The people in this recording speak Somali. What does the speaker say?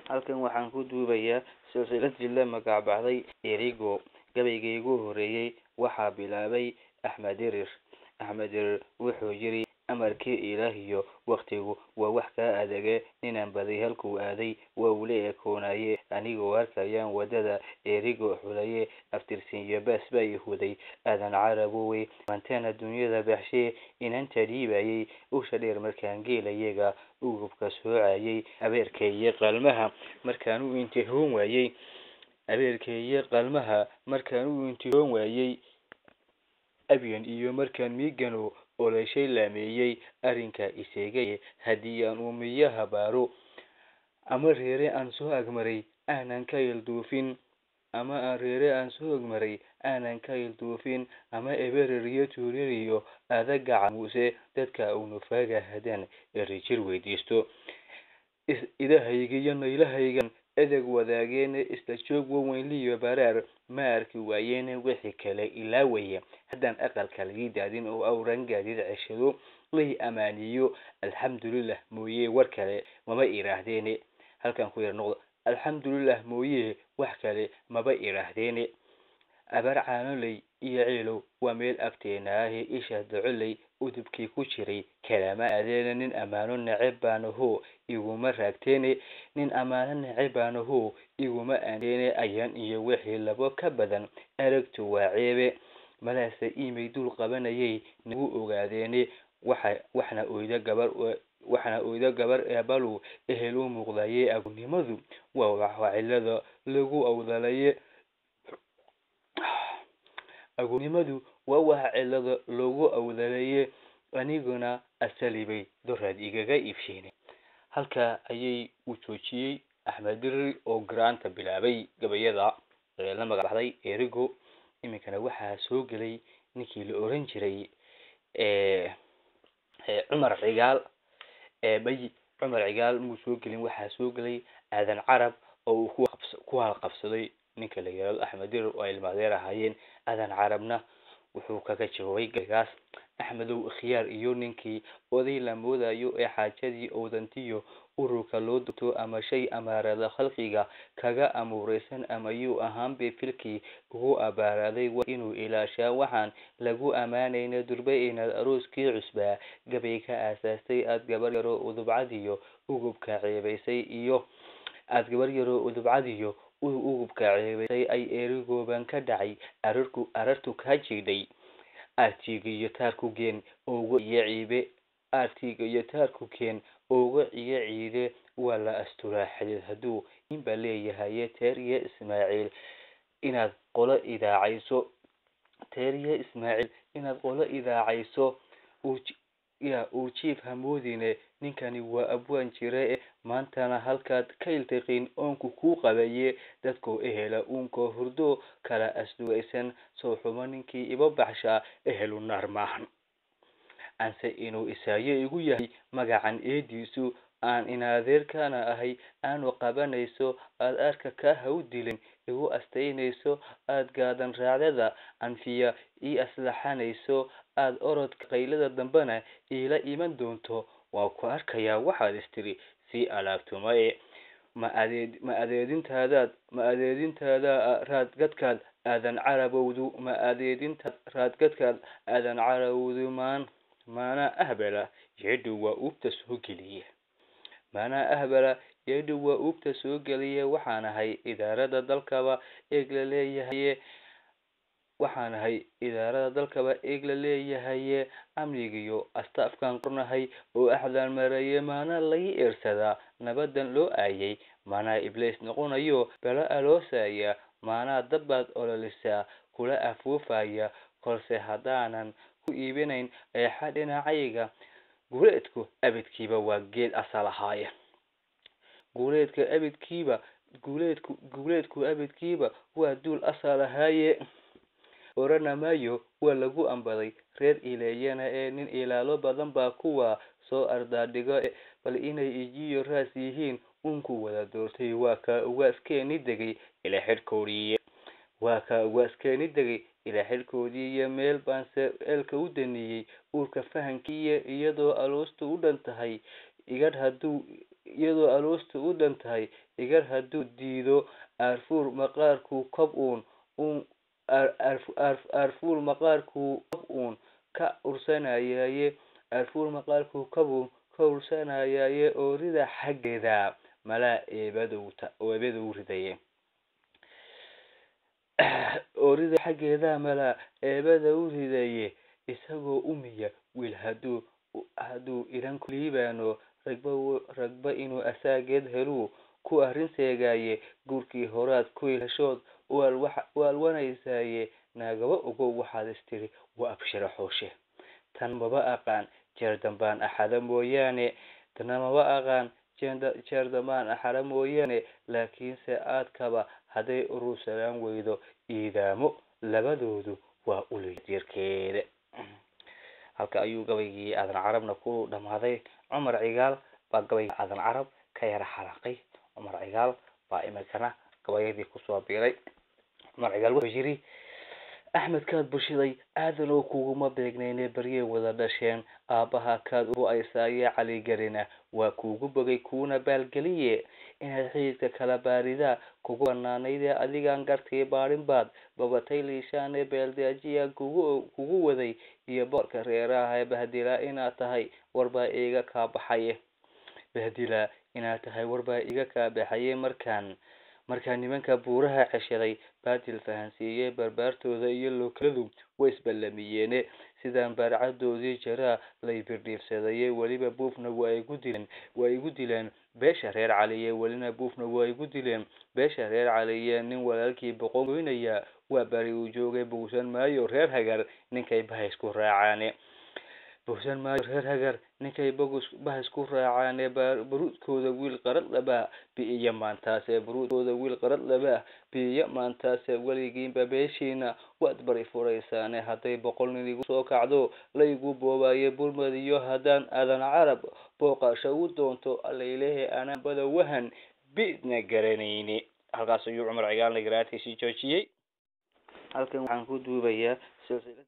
halkan waxaan ku duubayaa silsiladii la magac baxday Erigo. gabaygaygu horeeyay waxaa bilaabay Axmed Dirir. Axmed Dirir wuxuu yiri amarkii Ilaahiyo waqtigu waa wax ka adage inaan baday halkuu aaday waa ule ekoonaye anigoo arkayaan wadada Erigo xulaye aftirsiiyo baas baa yahuuday aadan carabowey manteena dunyada baxshay inaan tadiibayay usha dheer markaan geelayaga ugubka soocayay abeerkay qalmaha markaan u intihoon waayay abiyan iyo markaan miigano olashay laameeyay arinka isagay hadii aan umiyaha baaro ama reere aan soo agmaray aanan ka ilduufin ama ebereriyo tuuririyo adaga muuse dadka uu nufaaga hadan erijir weydiisto idahaygiyo naylahaygan adag wadaageen isla joog weyn liyo baraar ma arki waayeen wixii kale ilaa weeye haddaan aqalka laga daadin oo awran gaadid ceshado lay amaaniyo alxamdulillah mooyee war kale maba iraahdeen halkan ku yar noqdo alxamdulillah mooyee wax kale maba iraahdeen abar caanolay iyo ciilow waa meel agteena isha daculay udubkii ku jiray kalaama adeena nin amaano nacib baanaho iguma raagteene iguma aanteene ayaan iyo wixii labo ka badan aragtu waa ceebe malaase iimay dul qabanayay nagu ogaadeene waxna oyda gabar eebalu ehel u muuqdaye agoonnimadu waa wax cilada lagu awdalaye aniguna asalibay doraad igaga iibsheen halka ayay u joojiyay Axmed Dirir oo garaanta bilaabay gabayada la magac baxday Erigo. iminkana waxaa soo galay ninkii la oran jiray Cumar Cigaal muu soo galin waxaa soo galay aadan carab oo ku halqabsaday ninka la yiraahdo Axmed Dirir oo ay ilmaadeer ahaayeen aadan carabna wuxuu kaga jawaabay gaas Axmedow khiyaar iyo ninkii oday la moodayo ee xaajadii odantiyo ururka loo dubto ama shay amarada khalqiga kaga amuureysan ama uu ahaan bay filkii ugu abaaraday waa inuu ilaashaa waxaan lagu amaanayna durbay inaad arooskii cusbaa gabay ka aasaastay aad gabar yaro udubcadiyo ugubka ceebaysay ay Erigoban ka dhacay arartu ka jiiday artiga taarku geen ugu ciide waa la asturaa xidid hadduu inba leeyahay teeriye Ismaaciil inaad qolo idaacayso uu jiif hamoodine ninkani waa abwaan jire maantana halkaad ka iltiqiin oonku ku qabaye dadkoo ehela uunko hurdo kala asduwaysan soo xumo ninkii iba baxshaa ehelu naar maahan anse inuu isaaye igu yahay magacan eediisu aan inaadeerkana ahay aanu qabanayso aad arka ka hawdilin igu astaynayso aad gaadan raacdada anfiya ii aslaxanayso aad orodka qaylada dambana ila iman doonto waa ku arkayaa waxaad istiri si alaabtumaye ma adeedintaada raadgadkaad aadan carabowdu maana ahbala yeedhu waa uubta soo geliye waxaan ahay idaarada dalkaba eeg la leeyahay amnigiyo astaafkan qornahay oo axdaan maraye maana lay eersadaa nabadan loo aayay maana iblis noqonayo bala aloosaya maana dabad ololisa kula afuufaya kolse hadaanan ku iibinayn eexa dhinacayga guuleedku abidkiiba waa geed asal ahaaya waa duul asal ahaaye orana maayo waa lagu ambaday reer ileeyana ee nin ilaalo badan baa kuwa soo ardaadhigo bal inay ijiyo raas yihiin unku wada doortay waa ka ugaaskeeni degay ila xidhkoodii iyo meel baanse eelka u daniyey uurka fahankiiya iyadoo aloostu u dhan tahay igadh hadduu iyadoo aloosta u dhantahay igar hadduu diido arfuur maqaarku kab arfuur maqaarku kab ka ursanayay arfuur maqaarku kab ka ursanayay oorida xaggeeda mala eebadu ridaye oorida xaggeeda mala eebadu ridaye isagoo umiya wiil hadduu iran ku liibaano ragba inuu asaageed helu ku arrin seegaye guurkii horaad ku heshood waalwanaysaye naagaba ogow waxaad istiri waa abshira xooshe tan maba aqaan jeer dambaan axada mooyaane laakiinse aadkaba hadday urursanaan weydo iidaamo labadoodu waa ulijeerkeeda. halka ayuu gabaygii aadan carabna ku dhamaaday. Cumar Cigaal baa gabayga aadan carab ka yara xalaqay. Cumar Cigaal baa imikana gabayadii kusoo biiray. Cumar Cigaal wuxuu yiri Axmed kaad bushiday aadan oo kuguma beegnayne baryay wada dhasheen aabaha kaad u aysaaye cali garina waa kuugu bogay kuuna baalgeliye inaad xididka kala baarida kugu banaanaydee adigaan gartay baarin baad babatay liishaane beeldaajiya kugu waday iyo boorka reeraha bahdila inaad tahay warbaa iiga kaa baxaye bahdila inaad tahay warbaa iiga kaa baxaye markaan nimanka buuraha ceshaday baadil fahansiiyey barbaartooda iyo lookaladu way isballamiyeen sidaan baarcadoodii jaraa lay birdhiibsadayay weliba buufna waa igu dileen beesha reer caliye welina buufna waa igu dileen beesha reer caliye nin walaalkii boqon goynaya waa bari uu joogay buusan maayo reer hagar ninkay bahaysku raacaane buusan maayo reer hagar ninkay bahaysku raacaane baruudkooda wiil qarad laba biiya maantaase baruudkooda wiil qarad laba biiya maantaase weligiinba beeshiina waad bari furaysaane hadday 100 nin igu soo kacdo la igu boobaye burmadiyo haddaan aadan carab booqasho u doonto allaylehe anaan bada wahan bidna garanayni. halkaas ayuu Cumar Cigaal nagaraatiisii joojiyay. halkan waxaan ku duubayaa silsilad